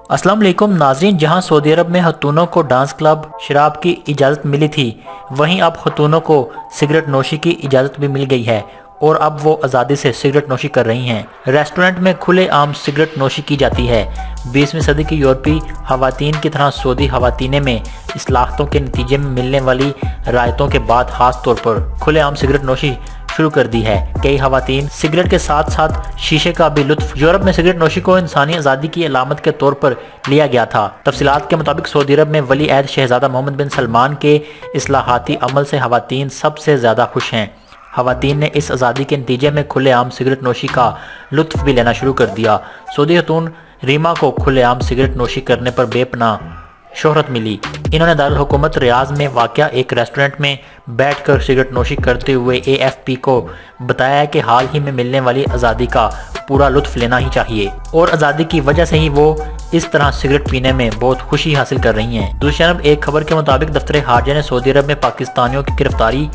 अस्सलाम वालेकुम नाज़रीन, जहां सऊदी अरब में खतूनों को डांस क्लब शराब की इजाज़त मिली थी, वहीं अब खतूनों को सिगरेट नोशी की इजाज़त भी मिल गई है और अब वो आज़ादी से सिगरेट नोशी कर रही हैं। रेस्टोरेंट में खुले आम सिगरेट नोशी की जाती है। 20वीं सदी की यूरोपीय ख़वातीन की तरह सऊदी ख़वातीन में इस्लाहतों के नतीजे में मिलने वाली रायतों के बाद ख़ास तौर पर खुले आम सिगरेट नोशी शुरू कर दी है। कई ख़वातीन सिगरेट के साथ साथ शीशे का भी लुत्फ। यूरोप में सिगरेट नोशी को इंसानी आज़ादी की अलामत के तौर पर लिया गया था। तफसीलात के मुताबिक सऊदी अरब में वली अहद शहजादा मोहम्मद बिन सलमान के इस्लाहाती अमल से ख़वातीन सबसे ज़्यादा खुश हैं। ख़वातीन ने इस आज़ादी के नतीजे में खुले आम सिगरेट नोशी का लुत्फ भी लेना शुरू कर दिया। सऊदी खतून रीमा को खुले आम सिगरेट नोशी करने पर बेपनाह शोहरत मिली। इन्होंने दारुल हुकूमत रियाज में वाक़या एक रेस्टोरेंट में बैठकर सिगरेट नोशी करते हुए AFP को बताया कि हाल ही में मिलने वाली आज़ादी का पूरा लुत्फ लेना ही चाहिए और आज़ादी की वजह से ही वो इस तरह सिगरेट पीने में बहुत खुशी हासिल कर रही हैं। दूसरी तरफ एक खबर के मुताबिक दफ्तर खारजा ने सऊदी अरब में पाकिस्तानियों की गिरफ्तारी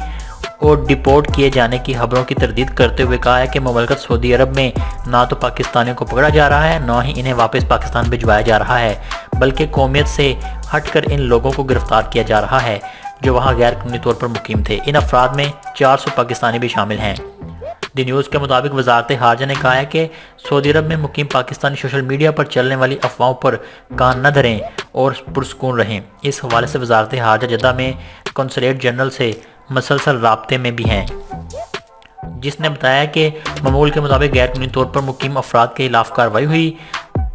और डिपोर्ट किए जाने की खबरों की तरदीद करते हुए कहा है कि मुमलकत सऊदी अरब में ना तो पाकिस्तानियों को पकड़ा जा रहा है, ना ही इन्हें वापस पाकिस्तान भिजवाया जा रहा है, बल्कि कौमियत से हटकर इन लोगों को गिरफ्तार किया जा रहा है जो वहां गैर कानूनी तौर पर मुकीम थे। इन अफराद में 400 पाकिस्तानी भी शामिल हैं। दी न्यूज़ के मुताबिक वजारत खारजा ने कहा है कि सऊदी अरब में मुकीम पाकिस्तानी सोशल मीडिया पर चलने वाली अफवाहों पर कान न धरें और पुरसकून रहें। इस हवाले से वजारत खारजा जद्दा में कौंसलेट जनरल से मसलसल राब्ते में भी हैं, जिसने बताया कि मामूल के मुताबिक गैर कानूनी तौर पर मुकीम अफराद के खिलाफ कार्रवाई हुई।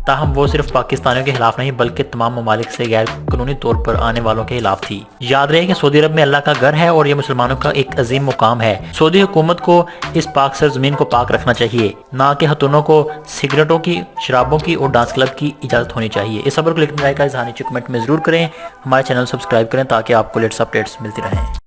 ताहम वो सिर्फ पाकिस्तानियों के खिलाफ नहीं बल्कि तमाम ममालिक से गैर कानूनी तौर पर आने वालों के खिलाफ थी। याद रहे कि सऊदी अरब में अल्लाह का घर है और ये मुसलमानों का एक अजीम मुकाम है। सऊदी हुकूमत को इस पाक सरजमीन को पाक रखना चाहिए, ना कि खतूनों को सिगरेटों की, शराबों की और डांस क्लब की इजाज़त होनी चाहिए। इस खबर को लेकर राय का इज़हार नीचे कमेंट में ज़रूर करें। हमारे चैनल सब्सक्राइब करें ताकि आपको लेटेस्ट अपडेट्स मिलती रहें।